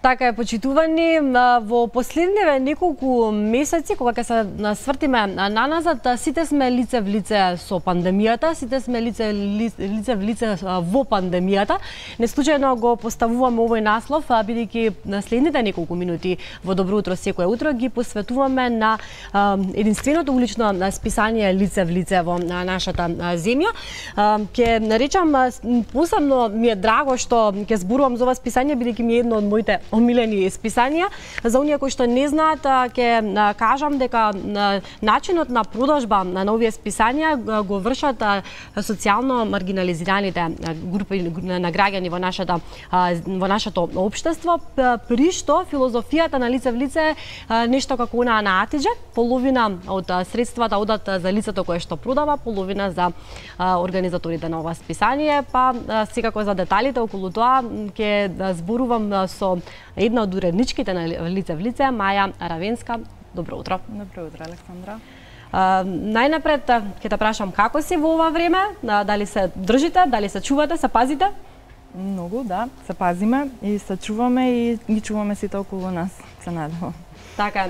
Така е, почитувани, во последниве неколку месеци, кога ќе се свртиме наназад, сите сме лице в лице со пандемијата, сите сме лице в лице во пандемијата. Не случајно го поставуваме овој наслов, бидејќи на следните неколку минути во Добро утро секое утро ги посветуваме на единственото улично списание Лице в лице во нашата земја. Ќе наречам, посебно ми е драго што ќе зборувам за ова списание, бидејќи ми е едно од моите омилени списанија. За оние кои што не знаат, ќе кажам дека начинот на продажба на овие списанија го вршат социјално маргинализираните групи на граѓани во нашето општество, при што филозофијата на Лице в лице нешто како онаа на Атиџе, половина од средствата одат за лицето кое што продава, половина за организаторите на ова списание, па секако за деталите околу тоа ќе зборувам со една од уредничките на Лице в лице, Маја Равенска. Добро утро. Добро утро, Александра. Најнапред ќе те прашам како си во ова време, дали се држите, дали се чувате, се пазите? Многу, да, се пазиме и се чуваме и ги чуваме сите околу нас, се надевам. Така,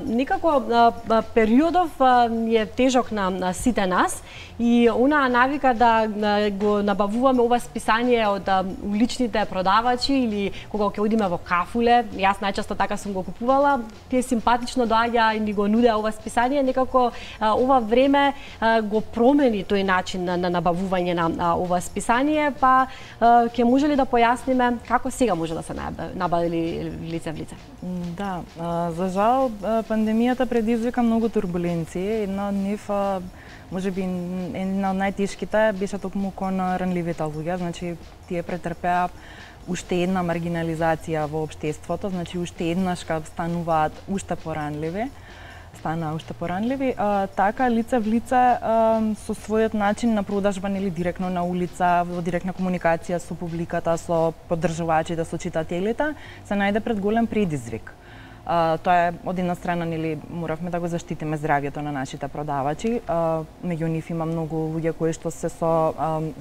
никако периодов е тежок на сите нас и онаа навика да го набавуваме ова списание од уличните продавачи или кога ќе одиме во кафуле, јас најчесто така сум го купувала, тие симпатично доаѓа и ни го нудеа ова списание, некако ова време го промени тој начин на набавување на ова списание, па ќе може ли да појасниме како сега може да се набави Лице в лице? Да, за жал, пандемијата предизвика многу турбуленции. Една од нив, можеби една од најтешките, беше токму кон ранливите луѓе. Значи, тие претрпеа уште една маргинализација во општеството, значи уште еднаш стануваат уште поранливи. Така, Лице в лице со својот начин на продажба, нели директно на улица, во директна комуникација со публиката, со поддржувачите, со читателите, се најде пред голем предизвик. Тоа е од една страна, нели, моравме да го заштитиме здравјето на нашите продавачи. Меѓу нив има многу луѓе кои што се со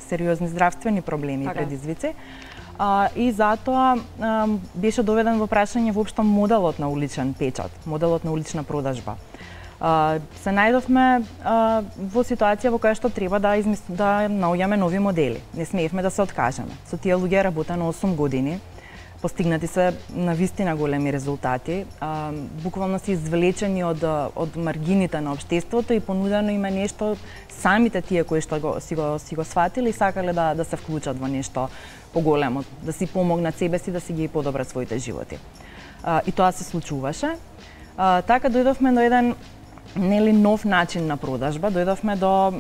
сериозни здравствени проблеми и предизвици. И затоа беше доведен во прашање воопшто моделот на уличен печат, моделот на улична продажба. Се најдовме во ситуација во која што треба да наоѓаме нови модели. Не смеевме да се откажеме. Со тие луѓе работа на 8 години. Постигнати се навистина големи резултати, буквално се извлечени од маргините на општеството и понудено им е нешто, самите тие кои што си го сватили и сакале да се вклучат во нешто поголемо, да си помогнат себе си, да си ги подобрат своите животи. И тоа се случуваше. Така дојдовме до еден нов начин на продажба, дојдовме до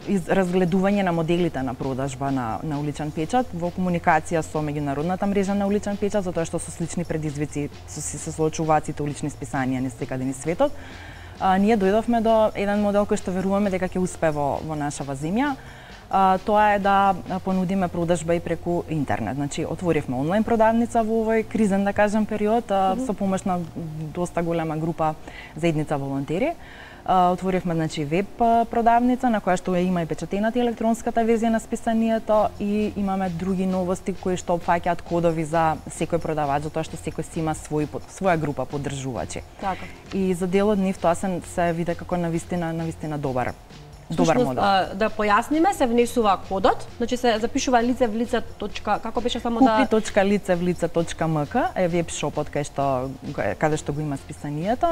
разгледување на моделите на продажба на уличен печат во комуникација со меѓународната мрежа на уличен печат, затоа што со слични предизвици се соочуваат сите улични списанија низ светот. Ние дојдовме до еден модел кој што веруваме дека ќе успее во нашава земја. Тоа е да понудиме продажба и преку интернет. Значи, отворивме онлайн продавница во овој кризен, да кажем, период, со помош на доста голема група заедница волонтери. Отворивме, значи, веб продавница на која што има и печатената електронската верзија на списанието и имаме други новости кои што опфаќаат кодови за секој продавач, затоа што секој си има своја група поддржувачи. Така. И за дел од нив тоа се види како навистина добар модел. Да појасниме, се внесува кодот, значи се запишува лице в лице. Како беше само да Купи.лицевлице.мк е веб-шопот каде што го има списанието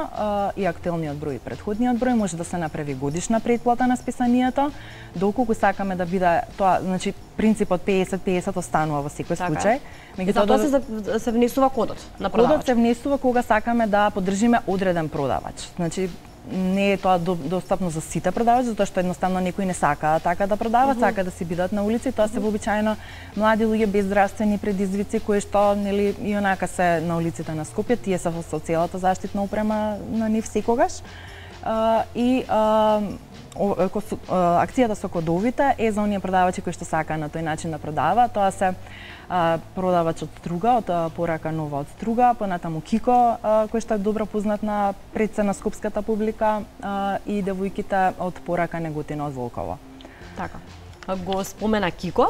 и актуелниот број и претходниот број, може да се направи годишна предплата на списанието, доколку сакаме да биде тоа, значи принципот 50-50 останува во секој случај. Затоа се внесува кодот на продавач. Кодот се внесува кога сакаме да поддржиме одреден продавач. Значи не е тоа достапно за сите продавачи, затоа што едноставно некои не сакаат така да продават, сака да си бидат на улица и тоа се вообичаено млади луѓе без здравствени предизвици кои што, нели, и онака се на улиците на Скопје, тие се со целата заштитна опрема на нив секогаш. Акцијата со кодовите е за оние продавачи кои што сакаат на тој начин да продава. Тоа се продавач од Струга, од порака Нова од Струга, понатаму Кико, кој што е добро познат на предцена скопската публика, и девојките од порака Неготина од Волково. Така. Го спомена Кико.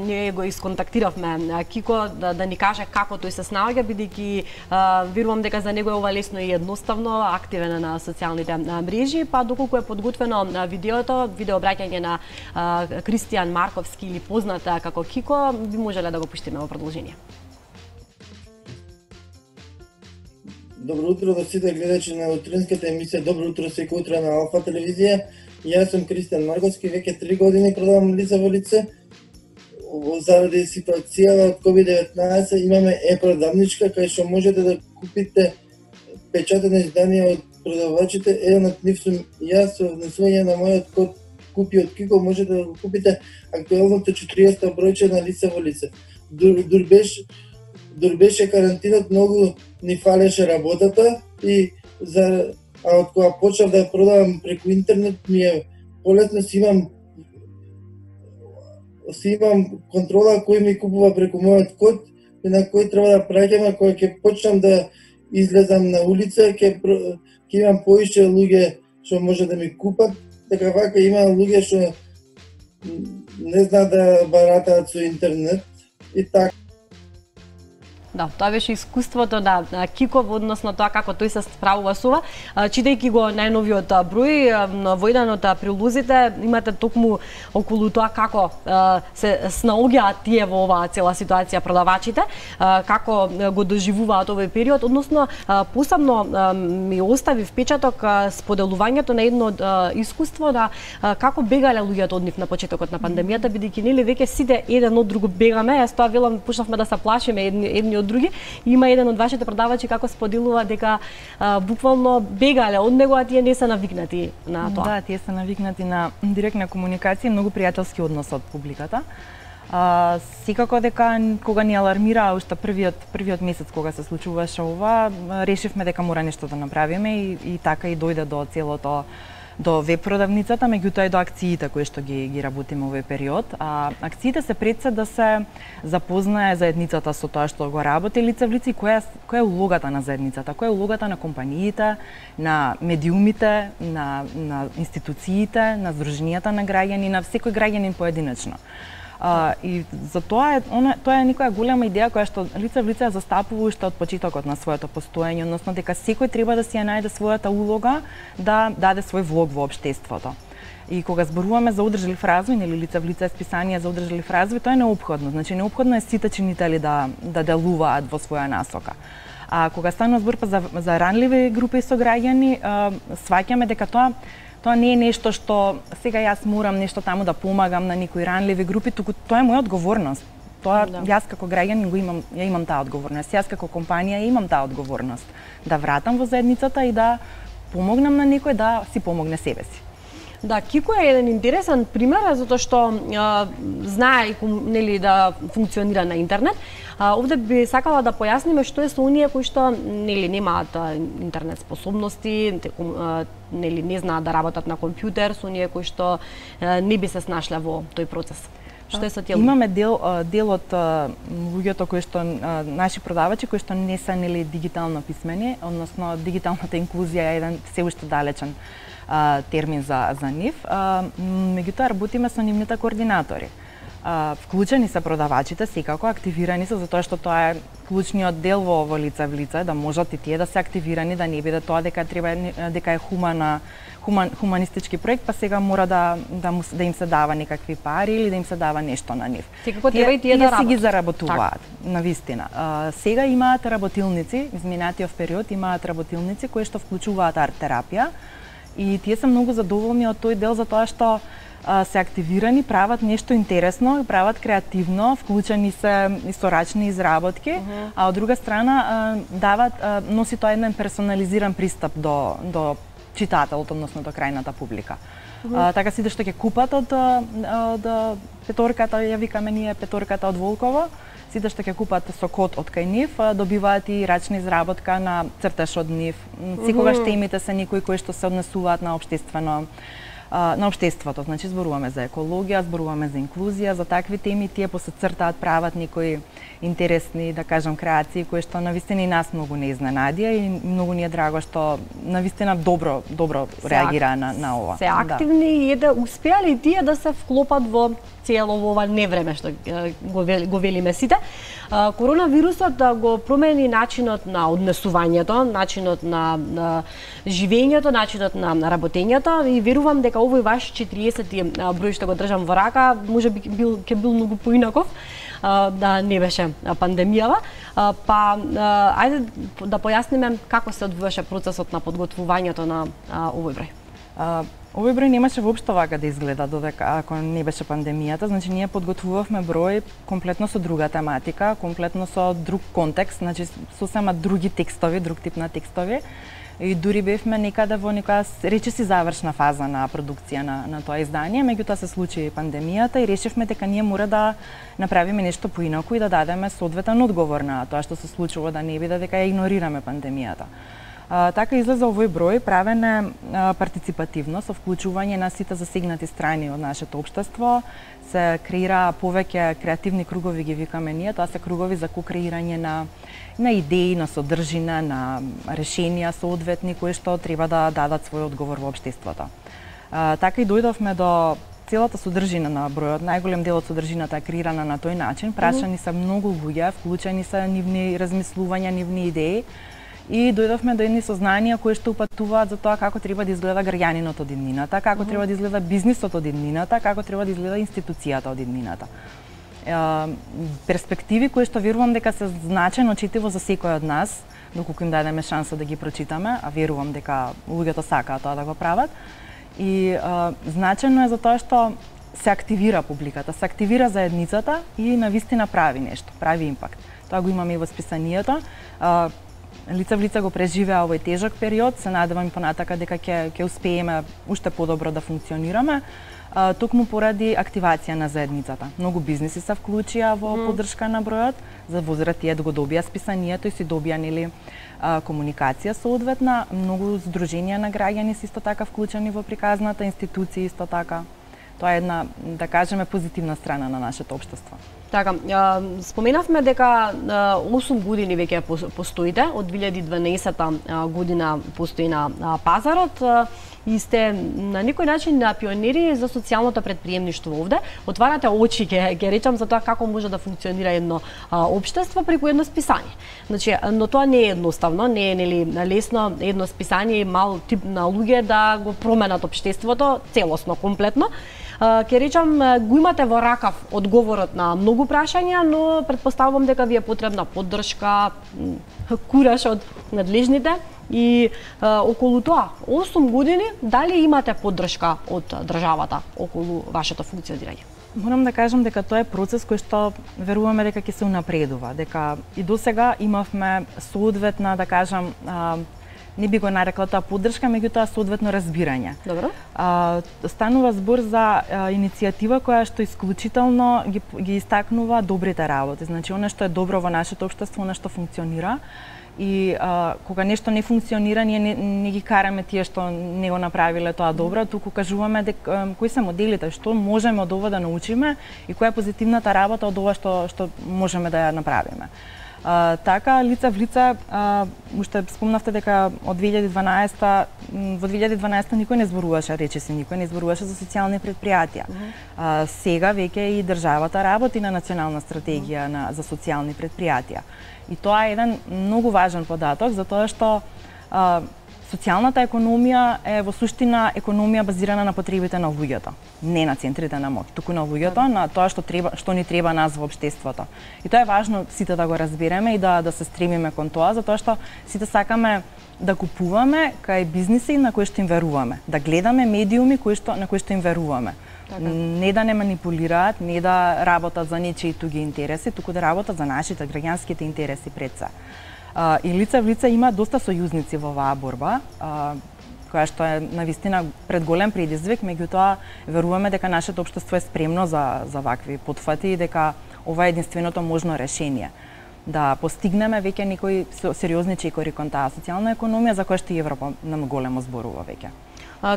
ние го исконтактиравме Кико да ни каже како тој се снаоѓа, бидејќи верувам дека за него е ова лесно и едноставно, активен на социјалните мрежи, па доколку е подготвено видеото, видеообраќање на Кристијан Марковски или познат како Кико, би можеле да го пуштиме во продолжение. Добро утро до сите гледачи на утринската емисија Добро утро секој утро на Алфа телевизија. Јас сум Кристијан Марковски, веќе 3 години продавам лице во лице. Заради ситуацијава од COVID-19 имаме е-продавничка кај што можете да купите печатени изданија од продавачите. Еден од нив сум јас со внесување на мојот код Купи од Кико можете да го купите актуелното 40 бројче на лице во лице. Дур беше карантинот, многу ни фалеше работата и од кога почнав да продавам преку интернет ми е полесно, си имам контрола кој ми купува преку мојот код и на кој треба да праќам, кога ќе почнам да излезам на улица, ќе имам поише луѓе што може да ми купат, така вака има луѓе што не знаат да баратаат со интернет и така. Да, тоа беше искуството на Кико во однос на тоа како тој се справува со ова. Читајќи го најновиот број, во еден од прилозите имате токму околу тоа како се снаоѓаат тие во оваа цела ситуација продавачите, како го доживуваат овој период, односно посебно ми остави впечаток споделувањето на едно искуство на како бегале луѓето од нив на почетокот на пандемијата, бидејќи нели веќе сите еден од друг бегаме, јас тоа велам, почнавме да се плашиме едни од други. Има еден од вашите продавачи како споделува дека буквално бегале од него, а тие не се навикнати на тоа. Да, тие се навикнати на директна комуникација, многу пријателски однос од публиката. Секако дека кога ни алармира уште првиот месец кога се случуваше ова, решивме дека мора нешто да направиме и така и дојде до целото до веб продавницата, меѓутоа и до акциите кои што ги работиме овој период. Акциите се пред се да се запознае заедницата со тоа што го работи лице в лице и која е улогата на заедницата, која е улогата на компаниите, на медиумите, на институциите, на здруженијата на граѓани, на секој граѓанин поединечно. И за тоа тоа е некоја голема идеја која што лице в лице застапува уште од почетокот на своето постоење, односно дека секој треба да си ја најде својата улога да даде свој влог во општеството. И кога зборуваме за одржлив развој, нели лице в лице списание за одржлив развој, тоа е неопходно. Значи неопходно е сите чинители да делуваат во своја насока. А кога станува збор за ранливи групи со граѓани, сваќаме дека тоа не е нешто што сега јас морам нешто таму да помагам на некои ранливи групи, туку тоа е моја одговорност. Тоа јас како граѓанин ја имам таа одговорност. Јас како компанија имам таа одговорност да вратам во заедницата и да помогнам на некој да си помогне себе си. Да, Кико е еден интересен пример затоа што знае нели да функционира на интернет. Овде би сакала да појасниме што е со оние кои што нели немаат интернет способности, нели не знаат да работат на компјутер, со оние кои што не би се снашле во тој процес. Што е со тие? Имаме дел од луѓето кои што наши продавачи кои што не се нели дигитално писмени, односно дигиталната инклузија е еден се уште далечен термин за нив. Меѓутоа работиме со нивните координатори. Вклучени се продавачите, секако активирани се затоа што тоа е клучниот дел во лице в лице, да можат и тие да се активирани, да не биде тоа дека е хуманистички проект, па сега мора да им се дава некакви пари или да им се дава нешто на нив. Секако треба и тие да си ги заработуваат, навистина. Сега имаат работилници, изминатиот период имаат работилници кои што вклучуваат арт-терапија и тие се многу задоволни од тој дел затоа што се активирани, прават нешто интересно, прават креативно, вклучени се и со рачни изработки, а од друга страна носи тоа еден персонализиран пристап до читателот, односно до крајната публика. Така сите што ќе купат од петорката, ја викаме ние петорката од Волково, сите што ќе купат со код од кај нив, добиваат и рачна изработка на цртеж од нив. Секогаш темите се некои кои што се однесуваат на општествено на општеството. Значи зборуваме за екологија, зборуваме за инклузија, за такви теми, тие после цртаат, прават некои интересни, да кажам, креации кои што навистина и нас многу не изненадија и многу ни е драго што навистина добро реагира на ова. Се активни и да успеале и тие да се вклопат во цело во ова невреме што го велиме сите. Коронавирусот го промени начинот на однесувањето, начинот на живењето, начинот на работењето и верувам дека овој ваш 40-ти број што го држам во рака, можеби ќе бил многу поинаков да не беше пандемијава. Па ајде да појасниме како се одвиваше процесот на подготвувањето на овој број. Овој број немаше воопшто вака да изгледа додека ако не беше пандемијата, значи ние подготвувавме број комплетно со друга тематика, комплетно со друг контекст, значи сосема други текстови, друг тип на текстови. И дури бевме некаде во некоја речиси завршна фаза на продукција на тоа издание, меѓутоа се случи пандемијата и решивме дека ние мора да направиме нешто поинаку и да дадеме соодветен одговор на тоа што се случува, да не биде дека ја игнорираме пандемијата. Така излезе овој број, правен е партиципативно, со вклучување на сите засегнати страни од нашето општество. Се креира повеќе креативни кругови, ги викаме ние, тоа се кругови за кокреирање на идеи, на содржина, на решенија соодветни кои што треба да дадат свој одговор во општеството. Така и дојдовме до целата содржина на бројот, најголем дел од содржината е креирана на тој начин, прашани се многу луѓе, вклучени се нивни размислувања, нивни идеи. И дојдовме до едни сознанија кои што упатуваат за тоа како треба да изгледа граѓанинот од иднината, како треба да изгледа бизнисот од иднината, како треба да изгледа институцијата од иднината. Перспективи кои што верувам дека се значајно читливо за секој од нас, доколку им дадеме шанса да ги прочитаме, а верувам дека луѓето сакаат тоа да го прават. И значајно е за тоа што се активира публиката, се активира заедницата и навистина прави нешто, прави импакт. Тоа го имаме и во списанието. Лице в лице го преживеа овој тежок период, се надевам и понатака дека ќе успееме уште подобро да функционираме, токму поради активација на заедницата. Многу бизниси се вклучија во поддршка на бројот, за возрат тие да го добија списанието и си добија нели комуникација соодветна. Многу здруженија на граѓани се исто така вклучени во приказната, институции исто така. Тоа е една, да кажеме, позитивна страна на нашето општество. Така, споменавме дека 8 години веќе постоите, од 2012 година постои на пазарот и сте на некој начин пионери за социјалното предприемништво овде. Отварате очи, ќе речам, за тоа како може да функционира едно општество преку едно списание. Значи, но тоа не е едноставно, не е нели лесно едно списание и мал тип на луѓе да го променат општеството целосно, комплетно. Ќе речам, го имате во ракав одговорот на многу прашања, но претпоставувам дека ви е потребна поддршка, кураж од надлежните и околу тоа. 8 години, дали имате поддршка од државата околу вашето функционирање? Морам да кажам дека тоа е процес кој што веруваме дека ќе се унапредува, дека и досега имавме соодветна, да кажам, не би го нарекла тоа поддршка, меѓутоа соодветно разбирање. Добро. Станува збор за иницијатива која што исклучително ги истакнува добрите работи. Значи, она што е добро во нашето општество, она што функционира. И кога нешто не функционира, ние не ги караме тие што не го направиле тоа добро, туку кажуваме дека кои се моделите, што можеме од ова да научиме и која е позитивната работа од ова што можеме да ја направиме. Така, лице в лице, уште спомнавте дека од 2012 во 2012 никој не зборуваше, речиси никој не зборуваше за социјални предпријатија. Сега веќе и државата работи на национална стратегија за социјални предпријатија. И тоа е еден многу важен податок, затоа што социјалната економија е во суштина економија базирана на потребите на луѓето, не на центрите на моќ, туку на луѓето, на тоа што ни треба нас во општеството. И тоа е важно сите да го разбереме и да се стремиме кон тоа, затоа што сите сакаме да купуваме кај бизниси на кои што им веруваме, да гледаме медиуми на кои што им веруваме. Така. Не да не манипулираат, не да работат за нечии туги интереси, туку да работат за нашите граѓанските интереси пред се. И лице в лице има доста сојузници во оваа борба, која што е навистина пред голем предизвик, меѓутоа веруваме дека нашето општество е спремно за вакви потфати и дека ова е единственото можно решение. Да постигнеме веќе некои сериозни чекори кон таа социјална економија за која што и Европа нам големо зборува веќе.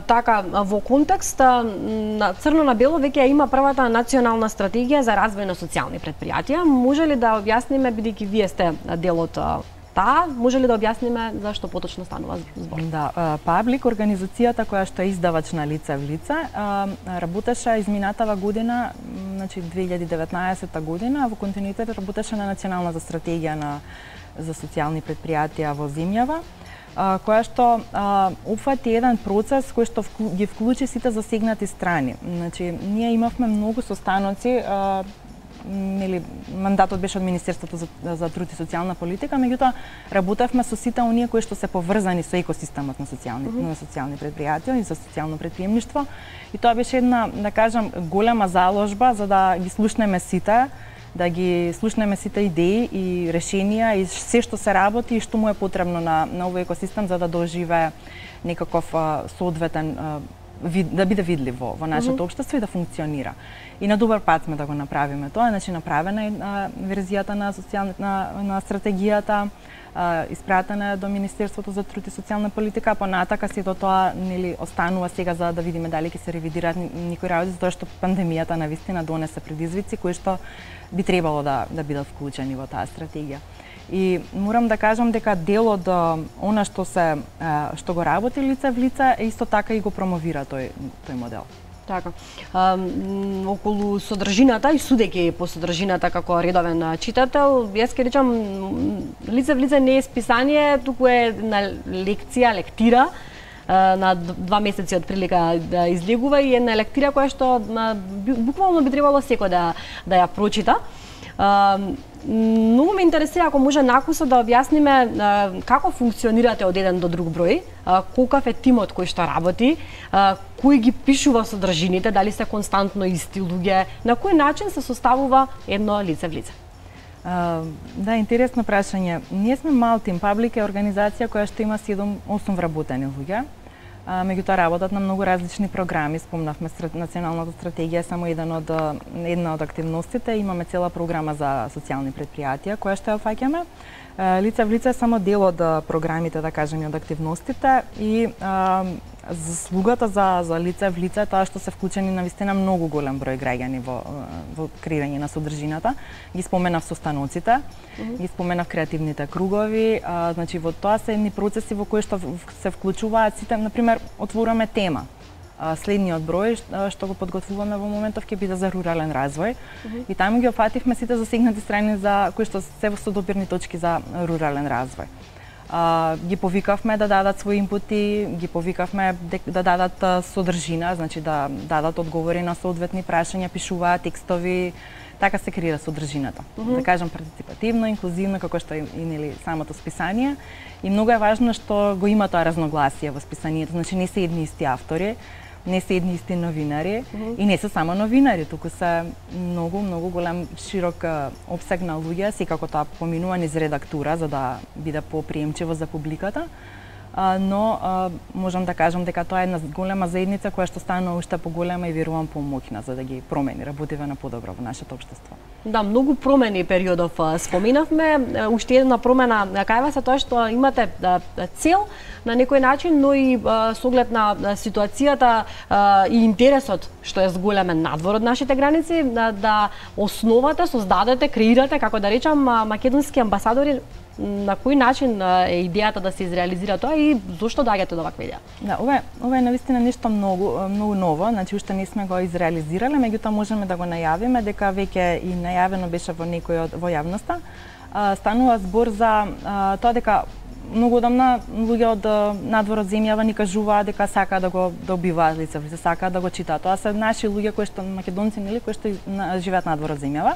Така, во контекст на црно на бело веќе има првата национална стратегија за развој на социјални предпријатија. Може ли да објасниме, бидејќи вие сте дел од таа, може ли да објасниме зашто поточно станува збор? Да, Паблик, организацијата која што е издавач на лице в лице, работеше изминатава година, значи 2019 година, во континуитет работеше на националната стратегија за социјални предпријатија во земјава, која што опфати еден процес кој што ги вклучи сите засегнати страни. Значи, ние имавме многу состаноци, мандатот беше од Министерството за труд и социјална политика, меѓутоа работевме со сите оние кои што се поврзани со екосистемот на социјални предпријатија и за социјално предприемништво. И тоа беше една, да кажам, голема заложба за да ги слушнеме сите, да ги слушнеме сите идеи и решенија и се што се работи и што му е потребно на овој екосистем за да доживее некаков соодветен да биде видлив во нашето општество и да функционира. И на добар пат сме да го направиме тоа, значи направена е верзијата на стратегијата, испратена е до Министерството за труд и социјална политика, понатака сето тоа останува сега за да видиме дали ќе се ревидираат некои работи, затоа што пандемијата навистина донесе предизвици кои што би требало да бидат вклучени во таа стратегија. И морам да кажам дека дел од она што го работи лице в лице исто така и го промовира тој модел. Така. Околу содржината и судејќи по содржината како редовен читател, јас ќе речам лице в лице не е списание, туку е на лекција, лектира на 2 месеци од прилика да излегува и една лектира која што буквално би требало секој да ја прочита. Многу ме интересира ако може накусо да објасниме како функционирате од еден до друг број, колкав е тимот кој што работи, кој ги пишува содржините, дали се константно исти луѓе, на кој начин се составува едно лице в лице? Да, интересно прашање. Ние сме мал тим, Паблик е организација која што има 7-8 вработени луѓе. Меѓутоа работат на многу различни програми, спомнавме националната стратегија само една од активностите, имаме цела програма за социјални предпријатија која што ја фаќаме. Лице в лице е само дел од програмите, да кажеме, од активностите и заслугата за лице в лице тоа што се вклучени навистина многу голем број граѓани во креирање на содржината. Ги споменав состаноците, ги споменав креативните кругови, значи во тоа се едни процеси во кои што се вклучуваат сите, например, отвораме тема. Следниот број што го подготвуваме во моментов ќе биде за рурален развој и таму ги опфативме сите засегнати страни за кои што се со допирни точки за рурален развој. Ги повикавме да дадат своји инпути, ги повикавме да дадат содржина, значи да дадат одговори на соодветни прашања, пишуваат текстови, така се креира содржината. Да кажам партиципативно, инклузивно, како што е самото списание. И многу е важно што го има тоа разногласие во списанието, значи не се едни исти автори, не се едни исти новинари и не се само новинари, туку се многу голем широк опсег на луѓе, секако тоа поминува низ редактура за да биде поприемчиво за публиката. Но можам да кажам дека тоа е една голема заедница која што станува уште поголема и верувам помоќна за да ги промени, работиме на подобро во нашето општество. Да, многу промени периодов споминавме, уште една промена кај вас е тоа што имате цел на некој начин, но и со оглед на ситуацијата и интересот што е зголемен надвор од нашите граници, да основате, создадете, креирате, како да речам, македонски амбасадори. На кој начин е идејата да се изреализира тоа и зошто доаѓате до ваква идеја? Да, ова е навистина нешто многу ново, значи уште не сме го изреализирале, меѓутоа можеме да го најавиме дека веќе и најавено беше во некој во јавноста. Станува збор за тоа дека многу одамна луѓе од надвор од земјава ни кажуваат дека сакаат да го добиваат лице, сакаат да го читаат. Тоа се наши луѓе кои што македонци, кои што живеат надвор од земјава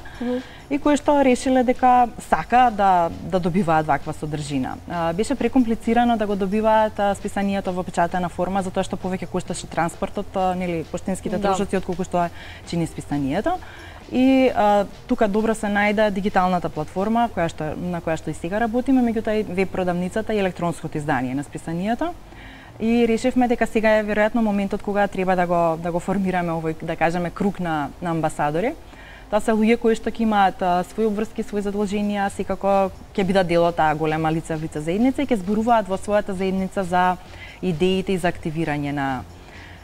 и кои што решиле дека сакаат да добиваат ваква содржина. Беше прекомплицирано да го добиваат списанието во печатена форма затоа што повеќе кошташе транспортот, поштинските трошоци отколку што чини списанието. И тука добро се најде дигиталната платформа на која што и сега работиме, меѓутоа и веб продавницата и електронското издание на списанието. И решивме дека сега е веројатно моментот кога треба да го формираме овој, да кажеме, круг на амбасадори. Тоа се луѓе кои што ќе имаат своји обврски, своји задолженија, секако ќе бидат дел од таа голема лице заедница и ќе зборуваат во својата заедница за идеите и за активирање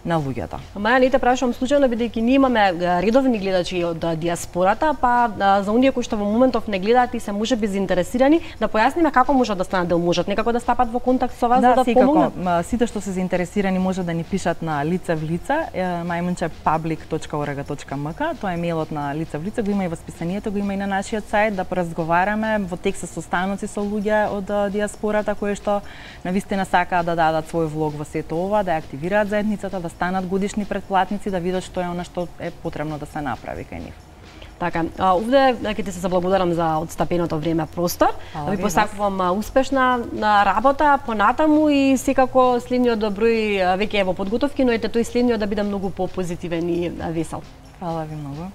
на луѓето. Маја, не те прашувам случајно, бидејќи ние имаме редовни гледачи од диаспората, па за оние кои што во моментов не гледаат и се можеби заинтересирани, да појасниме како можат да станат дел, можат некако да стапат во контакт со вас за да помогнат? Сите што се заинтересирани може да ни пишат на лице в лице, maimundchepublic.org.mk, тоа е мејлот на лице в лице, го има и во списанието, го има и на нашиот сајт, да поразговараме во текст со состаноци со луѓе од диаспората кои што навистина сакаат да дадат свој влог во сето ова, да ја активираат заедницата, да станат годишни претплатници, да видат што е она што е потребно да се направи кај нив. Така, овде ќе ти се заблагодарам за одстапеното време простор. Ви посакувам успешна работа понатаму и секако следниот број веќе е во подготовки, но ете тој следниот да биде многу попозитивен и весел. Фала ви многу.